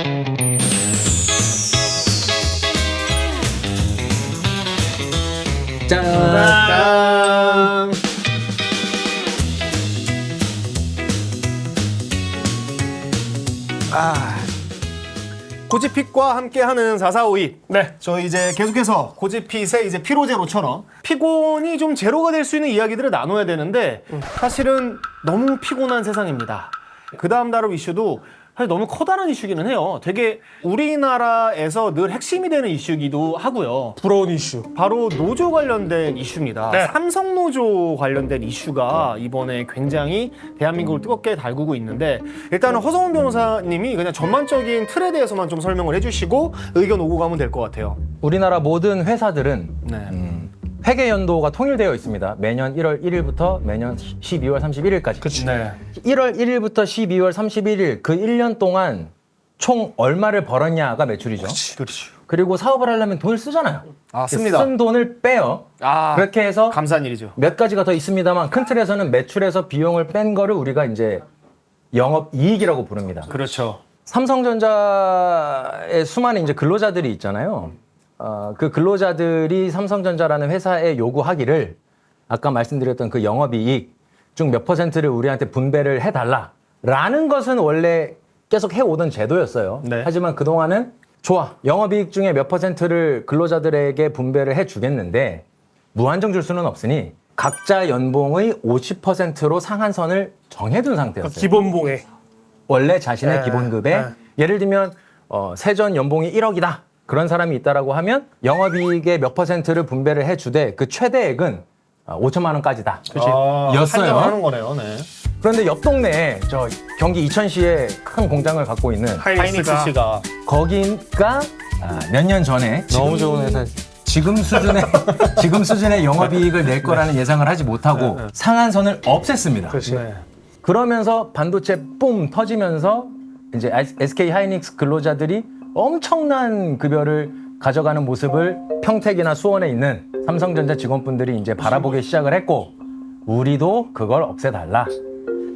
짠. 고지핏과 함께하는 4452. 네. 저 이제 계속해서 고지핏의 이제 피로제로처럼 피곤이 좀 제로가 될 수 있는 이야기들을 나눠야 되는데 사실은 너무 피곤한 세상입니다. 그 다음 다룰 이슈도 사실 너무 커다란 이슈기는 해요. 되게 우리나라에서 늘 핵심이 되는 이슈기도 하고요. 부러운 이슈. 바로 노조 관련된 이슈입니다. 네. 삼성 노조 관련된 이슈가 이번에 굉장히 대한민국을 뜨겁게 달구고 있는데 일단은 허성원 변호사님이 그냥 전반적인 틀에 대해서만 좀 설명을 해주시고 의견 오고 가면 될 것 같아요. 우리나라 모든 회사들은 네. 회계 연도가 통일되어 있습니다. 매년 1월 1일부터 매년 12월 31일까지. 그치. 네. 1월 1일부터 12월 31일 그 1년 동안 총 얼마를 벌었냐가 매출이죠. 그렇죠. 그리고 사업을 하려면 돈을 쓰잖아요. 씁니다. 쓴 돈을 빼요. 그렇게 해서 감사한 일이죠. 몇 가지가 더 있습니다만 큰 틀에서는 매출에서 비용을 뺀 거를 우리가 이제 영업이익이라고 부릅니다. 그렇죠. 삼성전자의 수많은 이제 근로자들이 있잖아요. 그 근로자들이 삼성전자라는 회사에 요구하기를 아까 말씀드렸던 그 영업이익 중 몇 퍼센트를 우리한테 분배를 해달라라는 것은 원래 계속 해오던 제도였어요. 네. 하지만 그동안은 좋아, 영업이익 중에 몇 퍼센트를 근로자들에게 분배를 해주겠는데 무한정 줄 수는 없으니 각자 연봉의 50%로 상한선을 정해둔 상태였어요. 기본봉에. 원래 자신의 네, 기본급에 네. 예를 들면 세전 연봉이 1억이다. 그런 사람이 있다라고 하면 영업이익의 몇 퍼센트를 분배를 해주되 그 최대액은 5천만 원까지다. 였어요. 한정하는 거네요. 네. 그런데 옆 동네에 저 경기 이천시에 큰 공장을 갖고 있는 하이닉스 씨가 거기가 몇 년 전에 너무 좋은 회사 지금 수준의 영업이익을 낼 거라는 예상을 하지 못하고 상한선을 없앴습니다. 그렇지. 네. 그러면서 반도체 뿜 터지면서 이제 SK 하이닉스 근로자들이 엄청난 급여를 가져가는 모습을 평택이나 수원에 있는 삼성전자 직원분들이 이제 바라보기 시작을 했고 우리도 그걸 없애달라.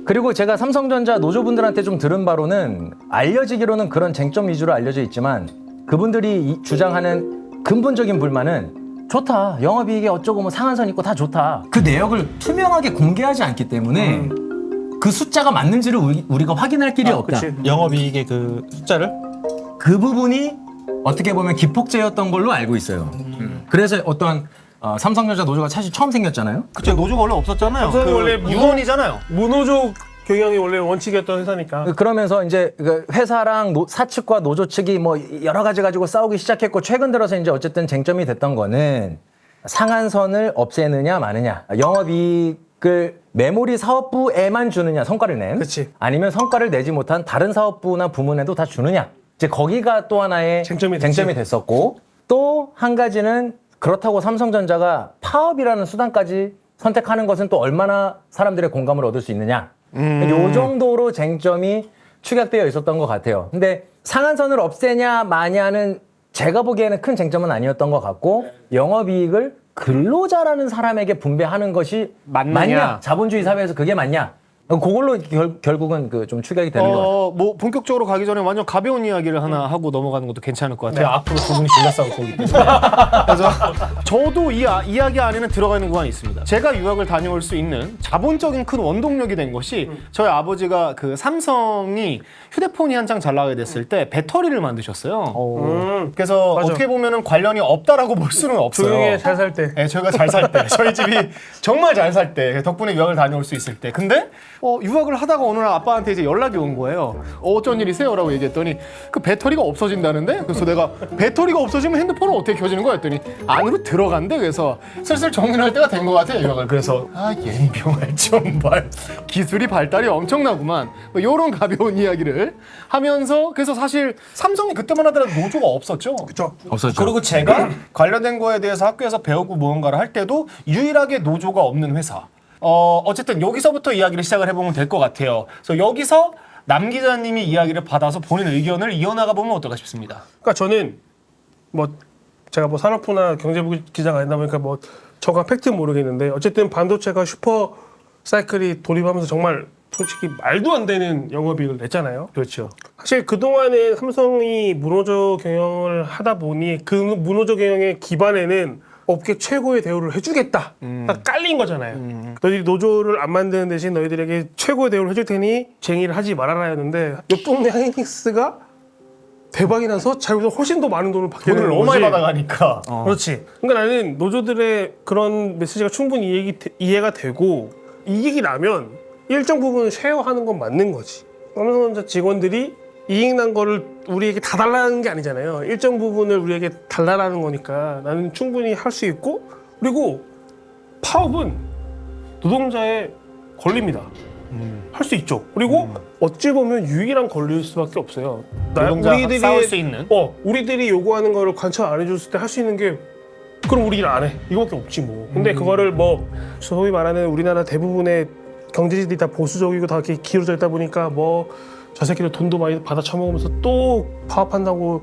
그리고 제가 삼성전자 노조분들한테 좀 들은 바로는 알려지기로는 그런 쟁점 위주로 알려져 있지만 그분들이 주장하는 근본적인 불만은 좋다. 영업이익이 어쩌고 뭐 상한선 있고 다 좋다. 그 내역을 투명하게 공개하지 않기 때문에 그 숫자가 맞는지를 우리가 확인할 길이 없다. 그치. 영업이익의 그 숫자를 그 부분이 어떻게 보면 기폭제였던 걸로 알고 있어요. 그래서 어떤 삼성전자 노조가 사실 처음 생겼잖아요. 그쵸, 노조가 원래 없었잖아요. 삼성이 원래 유언이잖아요. 무노조 경영이 원래 원칙이었던 회사니까. 그러면서 이제 그 회사랑 사측과 노조 측이 뭐 여러 가지 가지고 싸우기 시작했고 최근 들어서 이제 어쨌든 쟁점이 됐던 거는 상한선을 없애느냐 마느냐, 영업이익을 메모리 사업부에만 주느냐 성과를 낸, 그치. 아니면 성과를 내지 못한 다른 사업부나 부문에도 다 주느냐. 이제 거기가 또 하나의 쟁점이 됐었고 또 한 가지는 그렇다고 삼성전자가 파업이라는 수단까지 선택하는 것은 또 얼마나 사람들의 공감을 얻을 수 있느냐. 요 정도로 쟁점이 축약되어 있었던 것 같아요. 근데 상한선을 없애냐 마냐는 제가 보기에는 큰 쟁점은 아니었던 것 같고 영업이익을 근로자라는 사람에게 분배하는 것이 맞냐? 자본주의 사회에서 그게 맞냐? 그걸로 결국은 그 좀 축약이 되는 것 같아요. 뭐 본격적으로 가기 전에 완전 가벼운 이야기를 하나 하고 넘어가는 것도 괜찮을 것 네, 같아요. 앞으로 두 분이 졸라 싸울 거기 때문에. 그래서 저도 이 이야기 안에는 들어가 있는 구간이 있습니다. 제가 유학을 다녀올 수 있는 자본적인 큰 원동력이 된 것이 저희 아버지가 그 삼성이 휴대폰이 한창 잘 나가게 됐을 때 배터리를 만드셨어요. 그래서 맞아. 어떻게 보면은 관련이 없다라고 볼 수는 없어요. 조용히 잘 살 때. 네, 저희가 잘 살 때, 저희 집이 정말 잘 살 때, 덕분에 유학을 다녀올 수 있을 때. 근데 유학을 하다가 어느 날 아빠한테 이제 연락이 온 거예요. 어쩐 일이세요? 라고 얘기했더니 그 배터리가 없어진다는데? 그래서 내가 배터리가 없어지면 핸드폰은 어떻게 켜지는 거야? 했더니 안으로 들어간대. 그래서 슬슬 정리할 때가 된 것 같아요, 유학을. 그래서 옌병할 정말 기술이 발달이 엄청나구만. 뭐 이런 가벼운 이야기를 하면서 그래서 사실 삼성이 그때만 하더라도 노조가 없었죠. 그쵸. 없었죠. 그리고 제가 관련된 거에 대해서 학교에서 배우고 무언가를 할 때도 유일하게 노조가 없는 회사. 어쨌든 여기서부터 이야기를 시작을 해보면 될 것 같아요. 그래서 여기서 남 기자님이 이야기를 받아서 본인 의견을 이어나가 보면 어떨까 싶습니다. 그러니까 저는 뭐 제가 뭐 산업부나 경제부 기자가 아니다 보니까 뭐 정확한 팩트는 모르겠는데 어쨌든 반도체가 슈퍼 사이클이 돌입하면서 정말 솔직히 말도 안 되는 영업이익을 냈잖아요. 그렇죠. 사실 그동안에 삼성이 문호조 경영을 하다 보니 그 문호조 경영의 기반에는 업계 최고의 대우를 해주겠다. 딱 깔린 거잖아요. 너희들이 노조를 안 만드는 대신 너희들에게 최고의 대우를 해줄 테니 쟁의를 하지 말아라 했는데 옆 동네 하이닉스가 대박이 나서 자기보다 훨씬 더 많은 돈을 받게 되는 돈을 거지. 너무 많이 받아가니까. 그렇지. 그러니까 나는 노조들의 그런 메시지가 충분히 이해가 되고 이익이 나면 일정 부분 쉐어하는 건 맞는 거지. 삼성전자 직원들이 이익 난 거를 우리에게 다 달라는 게 아니잖아요. 일정 부분을 우리에게 달라라는 거니까 나는 충분히 할 수 있고 그리고 파업은 노동자의 권리입니다. 할 수 있죠. 그리고 어찌 보면 유일한 권리일 수밖에 없어요. 노동자가 싸울 수 있는. 우리들이 요구하는 거를 관철 안 해줬을 때 할 수 있는 게 그럼 우리 일 안 해. 이거밖에 없지 뭐. 근데 그거를 뭐 소위 말하는 우리나라 대부분의 경제지들이 다 보수적이고 다 이렇게 기울어져 있다 보니까 뭐 저 새끼들 돈도 많이 받아 처먹으면서 또 파업한다고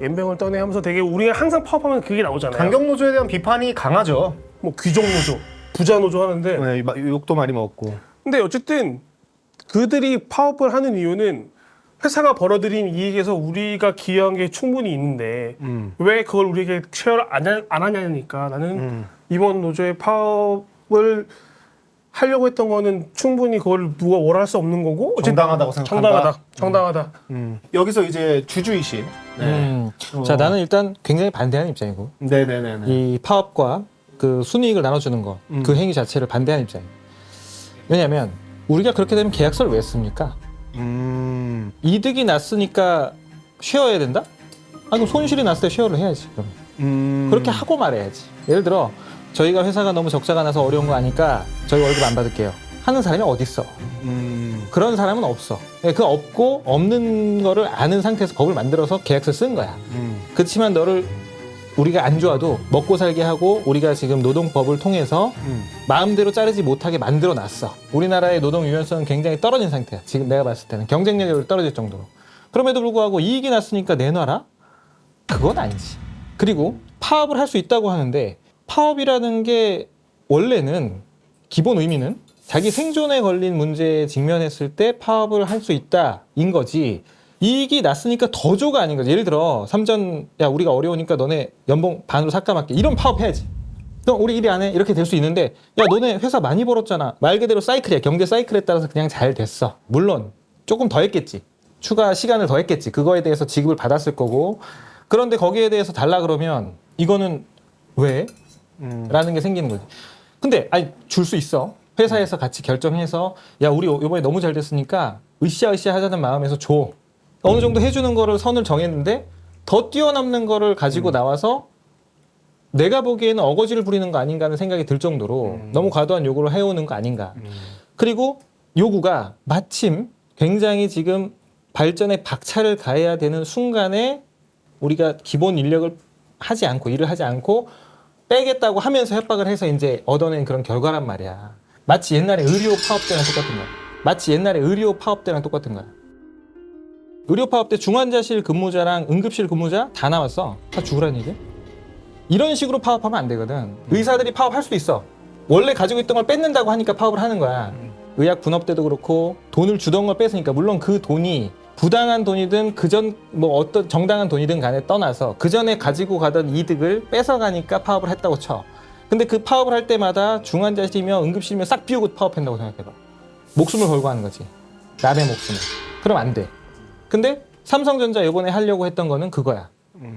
연병을 떠내하면서 되게 우리가 항상 파업하면 그게 나오잖아요. 강경노조에 대한 비판이 강하죠. 뭐 귀족노조, 부자노조 하는데 네, 욕도 많이 먹고. 근데 어쨌든 그들이 파업을 하는 이유는 회사가 벌어들인 이익에서 우리가 기여한 게 충분히 있는데 왜 그걸 우리에게 쉐어를 안 하냐니까 나는 이번 노조의 파업을 하려고 했던 거는 충분히 그걸 누가 원할 수 없는 거고 정당하다고 생각한다. 정당하다. 여기서 이제 주주이신. 자, 나는 일단 굉장히 반대하는 입장이고 네네네. 이 파업과 그 순이익을 나눠주는 거, 그 행위 자체를 반대하는 입장이에요. 왜냐하면 우리가 그렇게 되면 계약서를 왜 씁니까? 이득이 났으니까 쉐어해야 된다? 아, 그럼 손실이 났을 때 쉐어를 해야지. 그럼. 그렇게 하고 말해야지. 예를 들어 저희가 회사가 너무 적자가 나서 어려운 거 아니까 저희 월급 안 받을게요 하는 사람이 어딨어. 그런 사람은 없어. 그 없고 없는 거를 아는 상태에서 법을 만들어서 계약서 쓴 거야. 그렇지만 너를 우리가 안 좋아도 먹고 살게 하고 우리가 지금 노동법을 통해서 마음대로 자르지 못하게 만들어 놨어. 우리나라의 노동 유연성은 굉장히 떨어진 상태야. 지금 내가 봤을 때는 경쟁력이 떨어질 정도로. 그럼에도 불구하고 이익이 났으니까 내놔라? 그건 아니지. 그리고 파업을 할 수 있다고 하는데 파업이라는 게 원래는 기본 의미는 자기 생존에 걸린 문제에 직면했을 때 파업을 할 수 있다인 거지. 이익이 났으니까 더 줘가 아닌 거지. 예를 들어 삼전 야 우리가 어려우니까 너네 연봉 반으로 삭감할게. 이런 파업해야지. 그럼 우리 일이 안 해. 이렇게 될 수 있는데 야 너네 회사 많이 벌었잖아. 말 그대로 사이클이야. 경제 사이클에 따라서 그냥 잘 됐어. 물론 조금 더 했겠지. 추가 시간을 더 했겠지. 그거에 대해서 지급을 받았을 거고. 그런데 거기에 대해서 달라 그러면 이거는 왜? 라는 게 생기는 거지. 근데 아니 줄 수 있어. 회사에서 같이 결정해서 야 우리 이번에 너무 잘 됐으니까 으쌰으쌰 하자는 마음에서 줘. 어느 정도 해주는 거를 선을 정했는데 더 뛰어넘는 거를 가지고 나와서 내가 보기에는 어거지를 부리는 거 아닌가 하는 생각이 들 정도로 너무 과도한 요구를 해오는 거 아닌가. 그리고 요구가 마침 굉장히 지금 발전에 박차를 가해야 되는 순간에 우리가 기본 인력을 하지 않고 일을 하지 않고 빼겠다고 하면서 협박을 해서 이제 얻어낸 그런 결과란 말이야. 마치 옛날에 의료 파업 때랑 똑같은 거야. 마치 옛날에 의료 파업 때랑 똑같은 거야. 의료 파업 때 중환자실 근무자랑 응급실 근무자 다 나왔어. 다 죽으라는 얘기야? 이런 식으로 파업하면 안 되거든. 의사들이 파업할 수도 있어. 원래 가지고 있던 걸 뺏는다고 하니까 파업을 하는 거야. 의약 분업 때도 그렇고 돈을 주던 걸 뺏으니까 물론 그 돈이 부당한 돈이든 그전 뭐 어떤 정당한 돈이든 간에 떠나서 그 전에 가지고 가던 이득을 뺏어가니까 파업을 했다고 쳐. 근데 그 파업을 할 때마다 중환자실이며 응급실이며 싹 비우고 파업한다고 생각해봐. 목숨을 걸고 하는 거지. 남의 목숨을. 그럼 안 돼. 근데 삼성전자 이번에 하려고 했던 거는 그거야.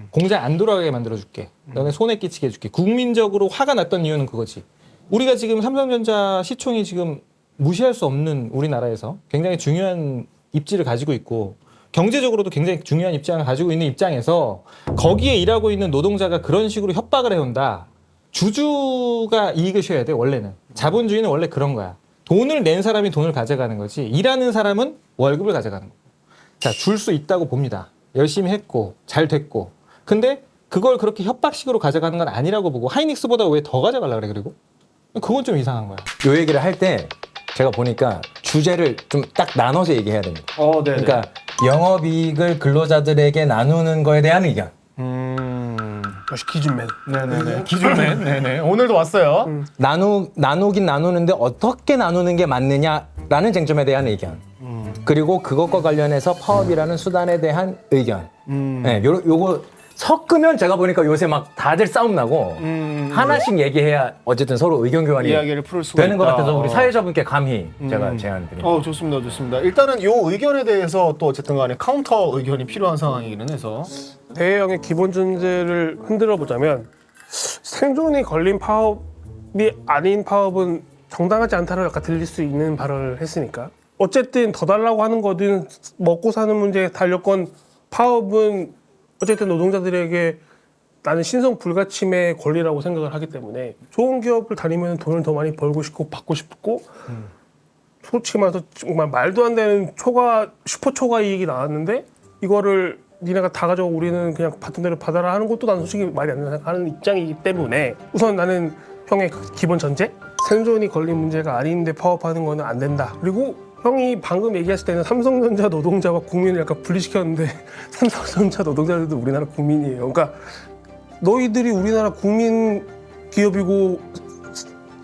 공장 안 돌아가게 만들어줄게. 너네 손에 끼치게 해줄게. 국민적으로 화가 났던 이유는 그거지. 우리가 지금 삼성전자 시총이 지금 무시할 수 없는 우리나라에서 굉장히 중요한 입지를 가지고 있고 경제적으로도 굉장히 중요한 입장을 가지고 있는 입장에서 거기에 일하고 있는 노동자가 그런 식으로 협박을 해온다. 주주가 이익을 쉬어야 돼. 원래는. 자본주의는 원래 그런 거야. 돈을 낸 사람이 돈을 가져가는 거지 일하는 사람은 월급을 가져가는 거고. 자, 줄 수 있다고 봅니다. 열심히 했고 잘 됐고. 근데 그걸 그렇게 협박식으로 가져가는 건 아니라고 보고 하이닉스보다 왜 더 가져가려고 그래. 그리고 그건 좀 이상한 거야. 요 얘기를 할 때 제가 보니까 주제를 좀 딱 나눠서 얘기해야 됩니다. 네. 그러니까 영업이익을 근로자들에게 나누는 거에 대한 의견. 역시 기준맨. 네네네. 기준맨. 네네. 오늘도 왔어요. 나누긴 나누는데 어떻게 나누는 게 맞느냐 라는 쟁점에 대한 의견. 그리고 그것과 관련해서 파업이라는 수단에 대한 의견. 네, 요거 섞으면 제가 보니까 요새 막 다들 싸움 나고 하나씩 얘기해야 어쨌든 서로 의견 교환이 이야기를 풀 수가 되는 것 있다. 같아서 우리 사회자분께 감히 제가 제안드립니다. 좋습니다, 좋습니다. 일단은 요 의견에 대해서 또 어쨌든 간에 카운터 의견이 필요한 상황이기는 해서 대형의 기본 존재를 흔들어 보자면 생존이 걸린 파업이 아닌 파업은 정당하지 않다를 약간 들릴 수 있는 발언을 했으니까 어쨌든 더 달라고 하는 거든 먹고 사는 문제에 달렸건 파업은 어쨌든 노동자들에게 나는 신성 불가침의 권리라고 생각을 하기 때문에 좋은 기업을 다니면 돈을 더 많이 벌고 싶고 받고 싶고 솔직히 말해서 정말 말도 안 되는 슈퍼 초과 이익이 나왔는데 이거를 니네가 다 가져고 우리는 그냥 받던 대로 받아라 하는 것도 난 솔직히 말이 안 된다 하는 입장이기 때문에 우선 나는 형의 기본 전제 생존이 걸린 문제가 아닌데 파업하는 거는 안 된다. 그리고 형이 방금 얘기했을 때는 삼성전자 노동자와 국민을 약간 분리시켰는데 삼성전자 노동자들도 우리나라 국민이에요. 그러니까 너희들이 우리나라 국민 기업이고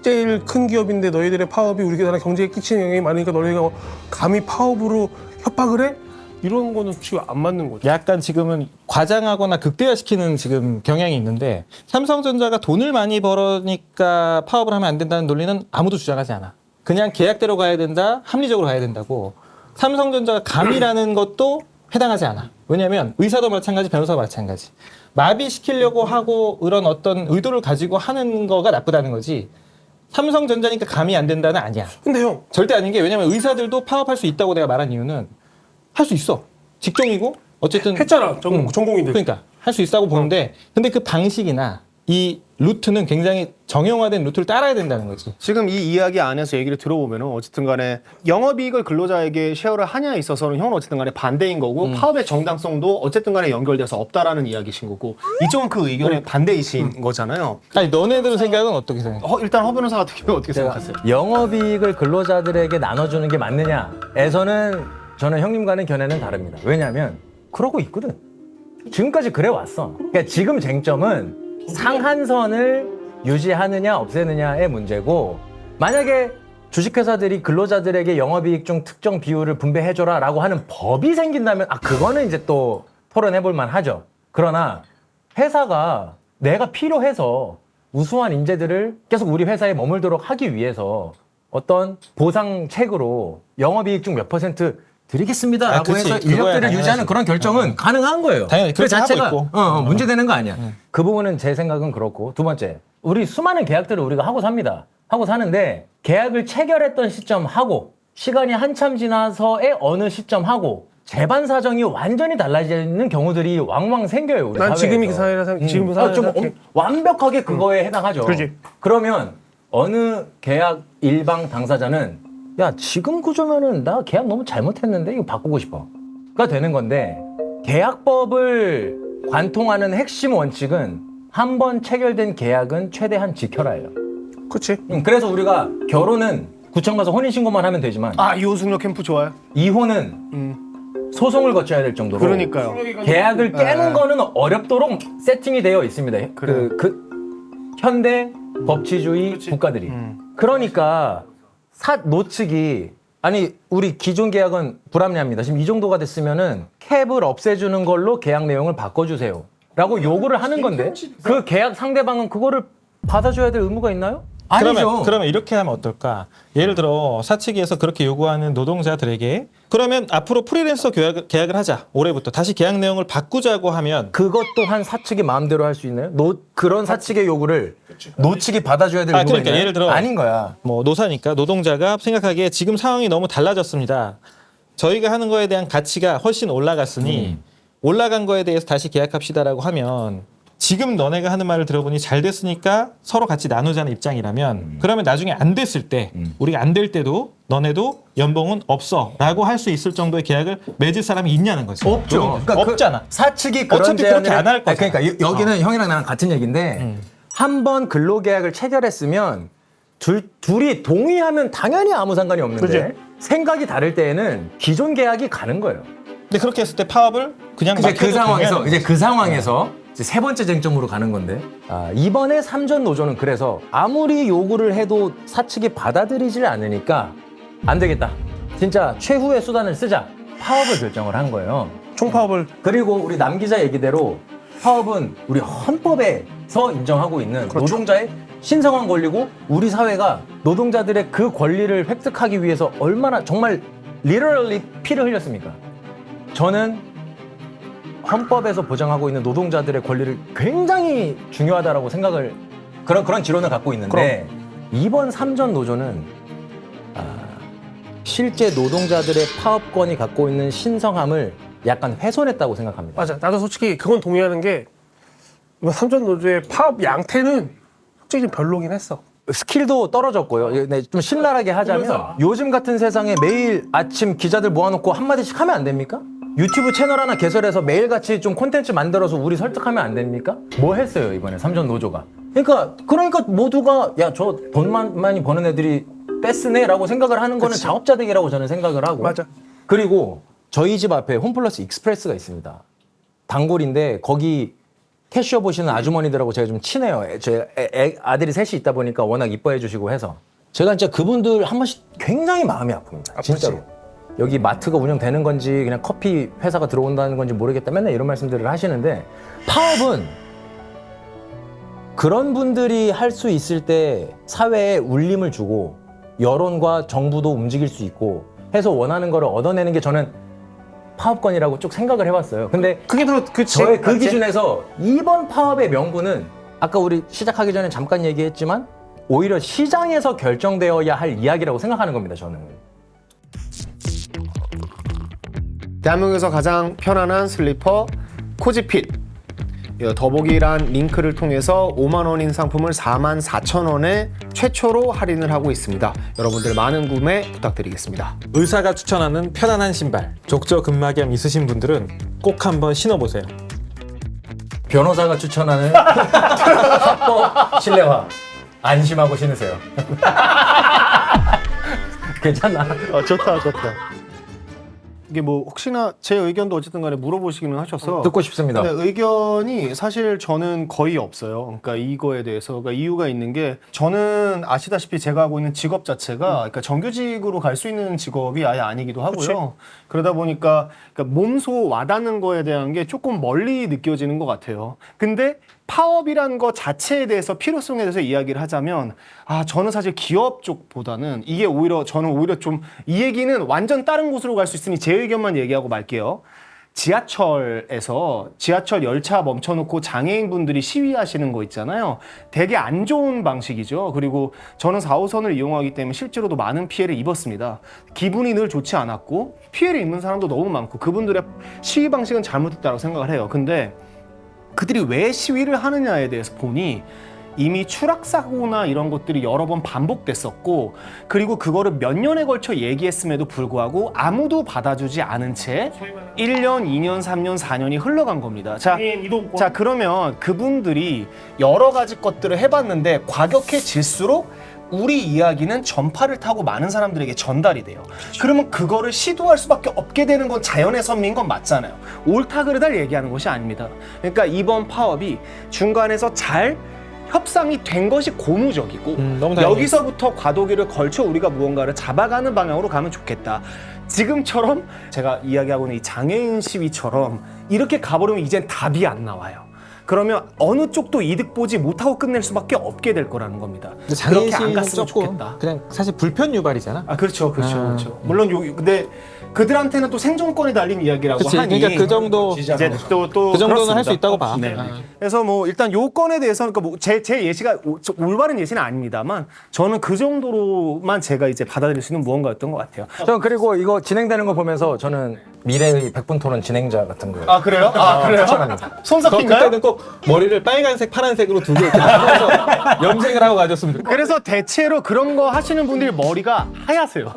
제일 큰 기업인데 너희들의 파업이 우리나라 경제에 끼치는 영향이 많으니까 너희가 감히 파업으로 협박을 해? 이런 거는 지금 안 맞는 거죠. 약간 지금은 과장하거나 극대화시키는 지금 경향이 있는데 삼성전자가 돈을 많이 벌으니까 파업을 하면 안 된다는 논리는 아무도 주장하지 않아. 그냥 계약대로 가야 된다, 합리적으로 가야 된다고. 삼성전자가 감이라는 것도 해당하지 않아. 왜냐하면 의사도 마찬가지, 변호사도 마찬가지. 마비시키려고 하고 이런 어떤 의도를 가지고 하는 거가 나쁘다는 거지. 삼성전자니까 감이 안 된다는 아니야. 근데 형 절대 아닌 게 왜냐면 의사들도 파업할 수 있다고 내가 말한 이유는 할 수 있어. 직종이고 어쨌든 했잖아 전공인들. 그러니까 할 수 있다고 보는데 근데 그 방식이나 이 루트는 굉장히 정형화된 루트를 따라야 된다는 거지. 지금 이 이야기 안에서 얘기를 들어보면은 어쨌든 간에 영업이익을 근로자에게 쉐어를 하냐에 있어서는 형은 어쨌든 간에 반대인 거고 파업의 정당성도 어쨌든 간에 연결돼서 없다라는 이야기신 거고 이쪽은 그 의견에 반대이신 거잖아요. 아니 너네들 생각은 어떻게 생각해? 일단 허 변호사 같은 경우 어떻게 생각하세요? 영업이익을 근로자들에게 나눠주는 게 맞느냐에서는 저는 형님과는 견해는 다릅니다. 왜냐하면 그러고 있거든. 지금까지 그래 왔어. 그러니까 지금 쟁점은 상한선을 유지하느냐 없애느냐의 문제고 만약에 주식회사들이 근로자들에게 영업이익 중 특정 비율을 분배해줘라 라고 하는 법이 생긴다면 그거는 이제 또 토론해볼 만하죠. 그러나 회사가 내가 필요해서 우수한 인재들을 계속 우리 회사에 머물도록 하기 위해서 어떤 보상책으로 영업이익 중 몇 %, 드리겠습니다 라고 그치. 해서 그거야, 인력들을 당연하지. 유지하는 그런 결정은 가능한 거예요. 당연히 그 그렇게 하고 자체가 있고. 문제되는 거 아니야. 그 부분은 제 생각은 그렇고 두 번째 우리 수많은 계약들을 우리가 하고 삽니다. 하고 사는데 계약을 체결했던 시점하고 시간이 한참 지나서의 어느 시점하고 재반 사정이 완전히 달라지는 경우들이 왕왕 생겨요. 우리 난 사회에서. 지금이 그 사회라 생각. 지금 사회라 좀 생각해. 완벽하게 그거에 해당하죠. 그렇지. 그러면 어느 계약 일방 당사자는 야 지금 구조면은 나 계약 너무 잘못했는데 이거 바꾸고 싶어가 되는 건데 계약법을 관통하는 핵심 원칙은 한 번 체결된 계약은 최대한 지켜라예요. 그렇지. 그래서 우리가 결혼은 구청 가서 혼인신고만 하면 되지만 이호승려 캠프 좋아요. 이혼은 소송을 거쳐야 될 정도로 그러니까요. 계약을 깨는 거는 어렵도록 세팅이 되어 있습니다. 그 현대 법치주의 국가들이. 그러니까 노측이 아니 우리 기존 계약은 불합리합니다. 지금 이 정도가 됐으면은 캡을 없애주는 걸로 계약 내용을 바꿔주세요. 라고 요구를 하는 건데 그 계약 상대방은 그거를 받아줘야 될 의무가 있나요? 아니죠. 그러면 이렇게 하면 어떨까? 예를 들어 사측에서 그렇게 요구하는 노동자들에게 그러면 앞으로 프리랜서 계약을 하자. 올해부터 다시 계약 내용을 바꾸자고 하면 그것 또한 사측이 마음대로 할 수 있나요? 그런 사측의 요구를 노측이 받아줘야 될 의무가 그러니까 있나요? 예를 들어 아닌 거야. 뭐 노사니까 노동자가 생각하기에 지금 상황이 너무 달라졌습니다. 저희가 하는 거에 대한 가치가 훨씬 올라갔으니 올라간 거에 대해서 다시 계약합시다라고 하면 지금 너네가 하는 말을 들어보니 잘 됐으니까 서로 같이 나누자는 입장이라면 그러면 나중에 안 됐을 때 우리가 안 될 때도 너네도 연봉은 없어 라고 할 수 있을 정도의 계약을 맺을 사람이 있냐는 거지. 없죠. 그러니까 없잖아. 사측이 그런 어차피 그렇게 안 할 거잖아. 그러니까 여기는 형이랑 나랑 같은 얘기인데 한 번 근로계약을 체결했으면 둘이 동의하면 당연히 아무 상관이 없는데 그치? 생각이 다를 때에는 기존 계약이 가는 거예요. 근데 그렇게 했을 때 파업을 그냥 이제 그 맡겨도 상황에서 되냐는 이제 세 번째 쟁점으로 가는 건데 이번에 삼전 노조는 그래서 아무리 요구를 해도 사측이 받아들이질 않으니까 안 되겠다. 진짜 최후의 수단을 쓰자. 파업을 결정을 한 거예요. 총파업을 그리고 우리 남 기자 얘기대로 파업은 우리 헌법에서 인정하고 있는 노동자의 신성한 권리고 우리 사회가 노동자들의 그 권리를 획득하기 위해서 얼마나 정말 literally 피를 흘렸습니까? 저는 헌법에서 보장하고 있는 노동자들의 권리를 굉장히 중요하다라고 생각을 그런 지론을 갖고 있는데 이번 3전 노조는 실제 노동자들의 파업권이 갖고 있는 신성함을 약간 훼손했다고 생각합니다. 맞아. 나도 솔직히 그건 동의하는 게 이번 삼전 노조의 파업 양태는 솔직히 좀 별로긴 했어. 스킬도 떨어졌고요. 네, 좀 신랄하게 하자면 요즘 같은 세상에 매일 아침 기자들 모아놓고 한마디씩 하면 안 됩니까? 유튜브 채널 하나 개설해서 매일같이 좀 콘텐츠 만들어서 우리 설득하면 안 됩니까? 뭐 했어요 이번에 삼전 노조가? 그러니까 모두가 야 저 돈 많이 버는 애들이 떼쓰네 라고 생각을 하는 거는 자업자득이라고 저는 생각을 하고 맞아. 그리고 저희 집 앞에 홈플러스 익스프레스가 있습니다. 단골인데 거기 캐셔 보시는 아주머니들하고 제가 좀 친해요. 제 아들이 셋이 있다 보니까 워낙 이뻐해 주시고 해서 제가 진짜 그분들 한 번씩 굉장히 마음이 아픕니다. 진짜로. 여기 마트가 운영되는 건지 그냥 커피 회사가 들어온다는 건지 모르겠다 맨날 이런 말씀들을 하시는데 파업은 그런 분들이 할 수 있을 때 사회에 울림을 주고 여론과 정부도 움직일 수 있고 해서 원하는 거를 얻어내는 게 저는 파업권이라고 쭉 생각을 해봤어요. 근데 그게 더 그치. 저의 그 맞지? 기준에서 이번 파업의 명분은 아까 우리 시작하기 전에 잠깐 얘기했지만 오히려 시장에서 결정되어야 할 이야기라고 생각하는 겁니다. 저는. 대한민국에서 가장 편안한 슬리퍼 코지핏. 더보기란 링크를 통해서 5만 원인 상품을 44,000원에 최초로 할인을 하고 있습니다. 여러분들 많은 구매 부탁드리겠습니다. 의사가 추천하는 편안한 신발 족저근막염 있으신 분들은 꼭 한번 신어보세요. 변호사가 추천하는 합법 실내화 안심하고 신으세요. 괜찮아. 좋다. 이게 뭐 혹시나 제 의견도 어쨌든 간에 물어보시기는 하셔서 듣고 싶습니다. 근데 의견이 사실 저는 거의 없어요. 그러니까 이거에 대해서 그러니까 이유가 있는 게 저는 아시다시피 제가 하고 있는 직업 자체가 그러니까 정규직으로 갈 수 있는 직업이 아예 아니기도 하고요. 그치? 그러다 보니까 그러니까 몸소 와닿는 거에 대한 게 조금 멀리 느껴지는 것 같아요. 근데 파업이란 것 자체에 대해서 필요성에 대해서 이야기를 하자면 저는 사실 기업 쪽보다는 이게 저는 오히려 좀 이 얘기는 완전 다른 곳으로 갈 수 있으니 제 의견만 얘기하고 말게요. 지하철에서 지하철 열차 멈춰놓고 장애인분들이 시위하시는 거 있잖아요. 되게 안 좋은 방식이죠. 그리고 저는 4호선을 이용하기 때문에 실제로도 많은 피해를 입었습니다. 기분이 늘 좋지 않았고 피해를 입는 사람도 너무 많고 그분들의 시위 방식은 잘못됐다고 생각을 해요. 근데 그들이 왜 시위를 하느냐에 대해서 보니 이미 추락사고나 이런 것들이 여러 번 반복됐었고 그리고 그거를 몇 년에 걸쳐 얘기했음에도 불구하고 아무도 받아주지 않은 채 1년, 2년, 3년, 4년이 흘러간 겁니다. 자, 그러면 그분들이 여러 가지 것들을 해봤는데 과격해질수록 우리 이야기는 전파를 타고 많은 사람들에게 전달이 돼요. 그러면 그거를 시도할 수밖에 없게 되는 건 자연의 선미인 건 맞잖아요. 옳다 그르다를 얘기하는 것이 아닙니다. 그러니까 이번 파업이 중간에서 잘 협상이 된 것이 고무적이고 너무 다행이에요. 여기서부터 과도기를 걸쳐 우리가 무언가를 잡아가는 방향으로 가면 좋겠다. 지금처럼 제가 이야기하고 있는 이 장애인 시위처럼 이렇게 가버리면 이젠 답이 안 나와요. 그러면 어느 쪽도 이득 보지 못하고 끝낼 수밖에 없게 될 거라는 겁니다. 근데 장애인 그렇게 안 시위는 갔으면 조금 좋겠다. 그냥 사실 불편 유발이잖아. 그렇죠. 물론 근데 그들한테는 또 생존권이 달린 이야기라고 그치, 하니 그러니까 그 정도 이제 또 그 정도는 할 수 그렇습니다. 있다고 봐. 네. 그래서 뭐 일단 요 건에 대해서는 그러니까 제 예시가 올바른 예시는 아닙니다만 저는 그 정도로만 제가 이제 받아들일 수 있는 무언가였던 것 같아요. 저는 그리고 이거 진행되는 거 보면서 저는 미래의 백분 토론 진행자 같은 거예요. 그래요? 그래요? 추천합니다. 손석희인가요? 그때는 꼭 머리를 빨간색, 파란색으로 두 개 이렇게 나눠서 염색을 하고 가졌으면 좋겠다. 그래서 대체로 그런 거 하시는 분들이 머리가 하얗세요.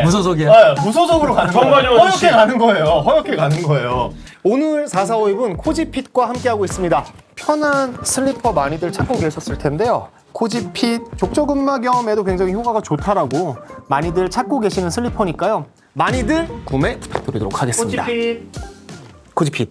무소속이야. 무소속으로 가는 거예요. 허옇게 가는 거예요. 허옇게 가는 거예요. 오늘 445입은 코지핏과 함께하고 있습니다. 편한 슬리퍼 많이들 찾고 계셨을 텐데요. 코지핏 족저근막염에도 굉장히 효과가 좋다라고 많이들 찾고 계시는 슬리퍼니까요. 많이들 구매 부탁드리도록 하겠습니다. 코지핏.